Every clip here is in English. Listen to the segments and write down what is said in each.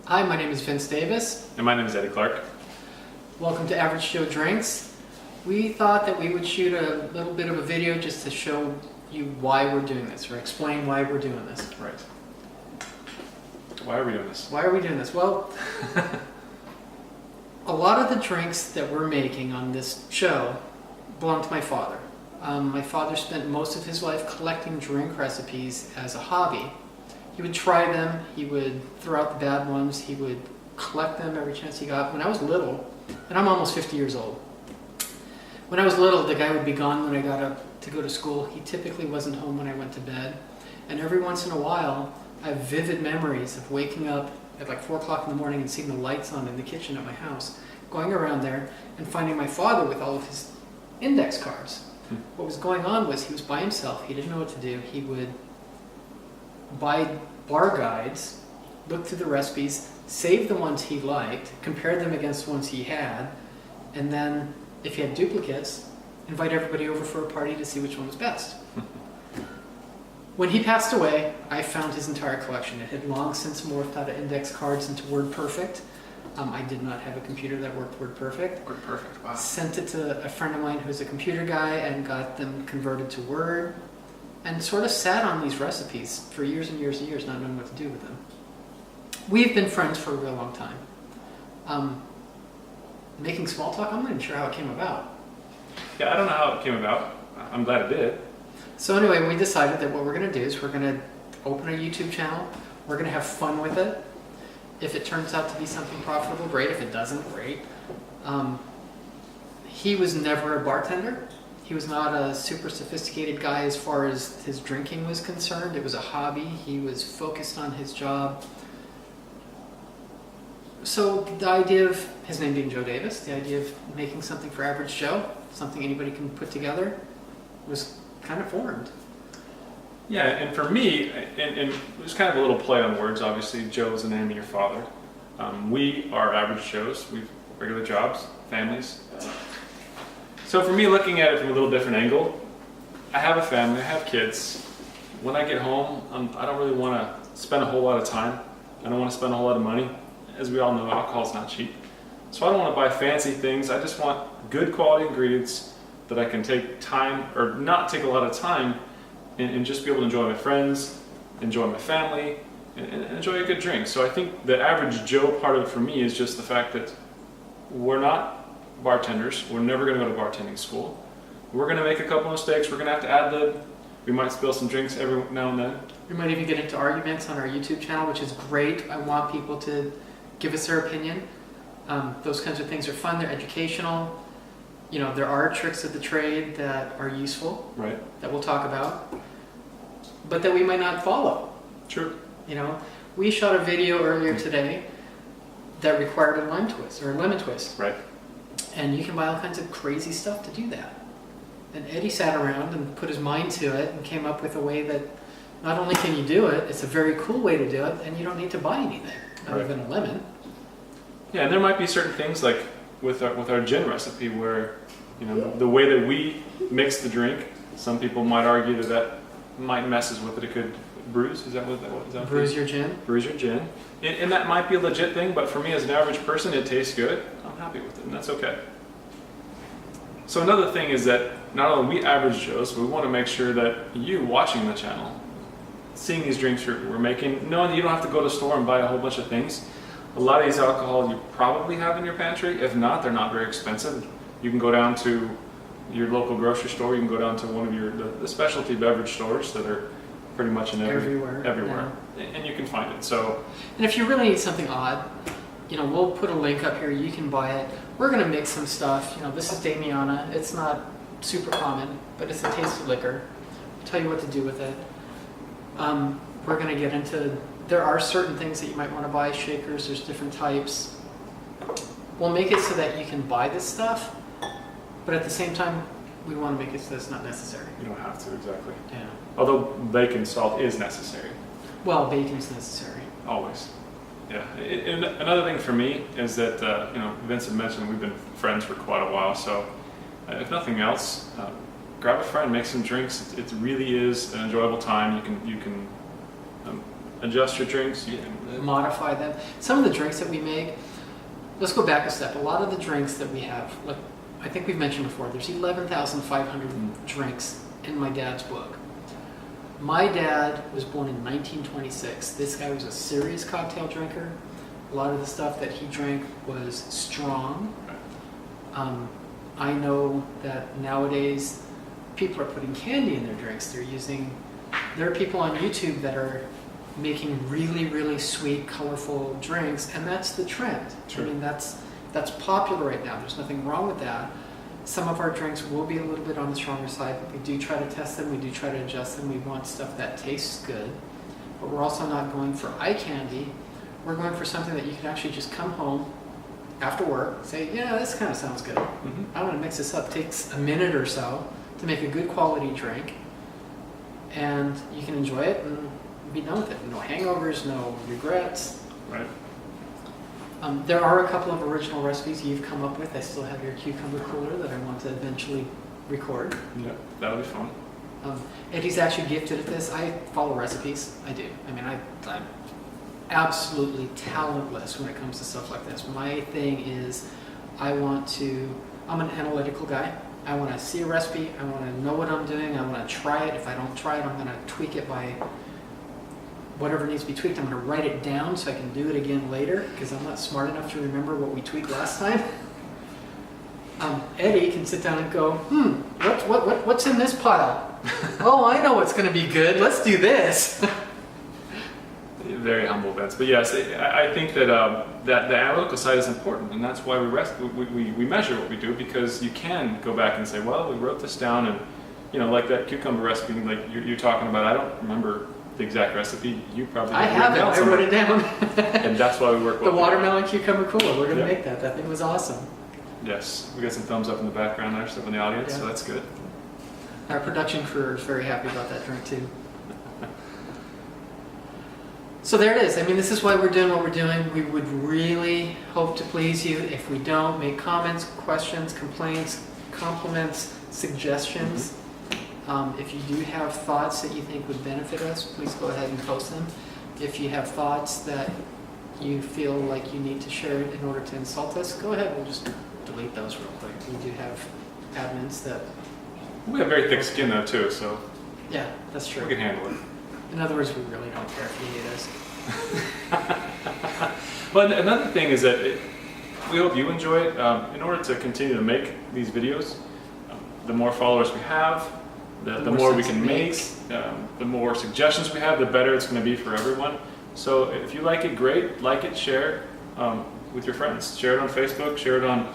Hi, my name is Vince Davis. And my name is Eddie Clark. Welcome to Average Joe Drinks. We thought that we would shoot a little bit of a video just to show you why we're doing this, or explain why we're doing this. Right. Why are we doing this? Why are we doing this? Well, a lot of the drinks that we're making on this show belong to my father. My father spent most of his life collecting drink recipes as a hobby. He would try them, he would throw out the bad ones, he would collect them every chance he got. When I was little, and I'm almost 50 years old, when I was little, the guy would be gone when I got up to go to school. He typically wasn't home when I went to bed. And every once in a while, I have vivid memories of waking up at like 4 o'clock in the morning and seeing the lights on in the kitchen at my house, going around there and finding my father with all of his index cards. What was going on was he was by himself. He didn't know what to do. He would buy bar guides, look through the recipes, save the ones he liked, compare them against the ones he had, and then, if he had duplicates, invite everybody over for a party to see which one was best. When he passed away, I found his entire collection. It had long since morphed out of index cards into WordPerfect. I did not have a computer that worked WordPerfect. WordPerfect, wow. Sent it to a friend of mine who's a computer guy and got them converted to Word, and sort of sat on these recipes for years and years and years, not knowing what to do with them. We've been friends for a real long time. Making small talk, I'm not even sure how it came about. Yeah, I don't know how it came about. I'm glad it did. So anyway, we decided that what we're going to do is we're going to open a YouTube channel. We're going to have fun with it. If it turns out to be something profitable, great. If it doesn't, great. He was never a bartender. He was not a super sophisticated guy as far as his drinking was concerned. It was a hobby. He was focused on his job. So the idea of his name being Joe Davis, the idea of making something for Average Joe, something anybody can put together, was kind of formed. Yeah, and for me, and it was kind of a little play on words. Obviously, Joe is the name of your father. We are average Joes. We've regular jobs, families. So for me, looking at it from a little different angle, I have a family, I have kids. When I get home, I don't really want to spend a whole lot of time. I don't want to spend a whole lot of money. As we all know, alcohol's not cheap. So I don't want to buy fancy things. I just want good quality ingredients that I can take time, or not take a lot of time, and just be able to enjoy my friends, enjoy my family, and enjoy a good drink. So I think the average Joe part of it for me is just the fact that we're not bartenders. We're never going to go to bartending school. We're going to make a couple mistakes. We're going to have to ad-lib. We might spill some drinks every now and then. We might even get into arguments on our YouTube channel, which is great. I want people to give us their opinion. Those kinds of things are fun. They're educational. You know, there are tricks of the trade that are useful, right, that we'll talk about, but that we might not follow. True. You know, we shot a video earlier today that required a lime twist, or a lemon twist. Right. And you can buy all kinds of crazy stuff to do that. And Eddie sat around and put his mind to it and came up with a way that not only can you do it, it's a very cool way to do it, and you don't need to buy anything other than a lemon. Yeah, and there might be certain things like with our gin recipe where, you know, the way that we mix the drink, some people might argue that might messes with it. It could bruise. Is that what is that? Bruise your gin? Bruise your gin. And that might be a legit thing, but for me as an average person, it tastes good. I'm happy with it, and that's okay. So another thing is that not only we average Joes, but we want to make sure that you watching the channel, seeing these drinks we're making, knowing that you don't have to go to the store and buy a whole bunch of things. A lot of these alcohol you probably have in your pantry. If not, they're not very expensive. You can go down to your local grocery store. You can go down to one of the specialty beverage stores that are pretty much in everywhere, and you can find it. So, and if you really need something odd, you know, we'll put a link up here. You can buy it. We're gonna mix some stuff. You know, this is Damiana. It's not super common, but it's a taste of liquor. I'll tell you what to do with it. We're gonna get into. There are certain things that you might want to buy, shakers, there's different types. We'll make it so that you can buy this stuff, but at the same time, we want to make it so it's not necessary. You don't have to, exactly. Yeah. Although bacon salt is necessary. Well, bacon's necessary. Always. Yeah. And another thing for me is that, you know, Vincent mentioned we've been friends for quite a while, so if nothing else, grab a friend, make some drinks. It really is an enjoyable time. You can adjust your drinks. Modify them. Some of the drinks that we make, let's go back a step. A lot of the drinks that we have, like I think we've mentioned before, there's 11,500 drinks in my dad's book. My dad was born in 1926. This guy was a serious cocktail drinker. A lot of the stuff that he drank was strong. I know that nowadays people are putting candy in their drinks. There are people on YouTube that are making really, really sweet, colorful drinks, and that's the trend. Sure. I mean, that's popular right now. There's nothing wrong with that. Some of our drinks will be a little bit on the stronger side, but we do try to test them. We do try to adjust them. We want stuff that tastes good, but we're also not going for eye candy. We're going for something that you can actually just come home after work, say, yeah, this kind of sounds good. I want to mix this up. It takes a minute or so to make a good quality drink, and you can enjoy it and be done with it. No hangovers, no regrets. Right. There are a couple of original recipes you've come up with. I still have your cucumber cooler that I want to eventually record. Yeah, that'll be fun. Eddie's actually gifted at this. I follow recipes. I do. I mean, I'm absolutely talentless when it comes to stuff like this. My thing is I'm an analytical guy. I want to see a recipe. I want to know what I'm doing. I want to try it. If I don't try it, I'm going to tweak it by whatever needs to be tweaked. I'm going to write it down so I can do it again later, because I'm not smart enough to remember what we tweaked last time. Eddie can sit down and go, what's in this pile? Oh, I know what's going to be good. Let's do this. Very humble, Vince. But yes, I think that that the analytical side is important, and that's why we measure what we do, because you can go back and say, well, we wrote this down, and like that cucumber recipe, like you're talking about. I don't remember the exact recipe. You probably I have it. I wrote it down. And that's why we work the watermelon cucumber cooler. We're going to make that. That thing was awesome. Yes, we got some thumbs up in the background there, stuff in the audience, so that's good. Our production crew is very happy about that drink too. So there it is. I mean, this is why we're doing what we're doing. We would really hope to please you. If we don't, make comments, questions, complaints, compliments, suggestions. If you do have thoughts that you think would benefit us, please go ahead and post them. If you have thoughts that you feel like you need to share in order to insult us, go ahead. We'll just delete those real quick. We do have admins that... We have very thick skin though too, so... Yeah, that's true. We can handle it. In other words, we really don't care if you hate us. Well, another thing is that we hope you enjoy it. In order to continue to make these videos, the more followers we have, the more we can make, the more suggestions we have, the better it's going to be for everyone. So if you like it, great. Like it, share with your friends. Share it on Facebook, share it on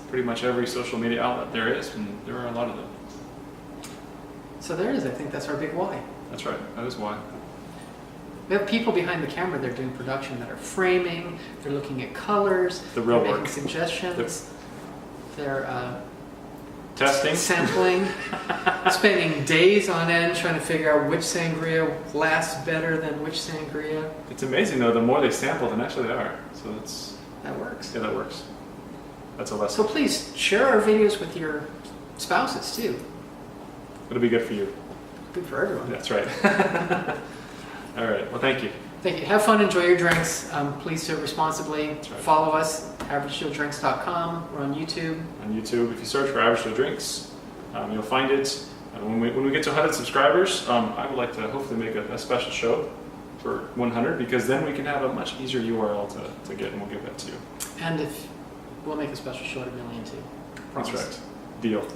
pretty much every social media outlet there is, and there are a lot of them. So there it is. I think that's our big why. That's right. That is why. We have people behind the camera. They're doing production that are framing. They're looking at colors. The real they're work. Making suggestions. They're testing. Sampling. Spending days on end trying to figure out which sangria lasts better than which sangria. It's amazing though. The more they sample, the nicer they are. So that works. Yeah, that works. That's a lesson. So please share our videos with your spouses too. It'll be good for you. Good for everyone. That's right. All right. Well, thank you. Thank you. Have fun. Enjoy your drinks. Please do it responsibly. That's right. Follow us, averagejoedrinks.com. We're on YouTube. On YouTube, if you search for Average Joe Drinks, you'll find it. When we get to 100 subscribers, I would like to hopefully make a special show for 100, because then we can have a much easier URL to get, and we'll give that to you. And we'll make a special show at 1 million too. Promise. That's right. Deal.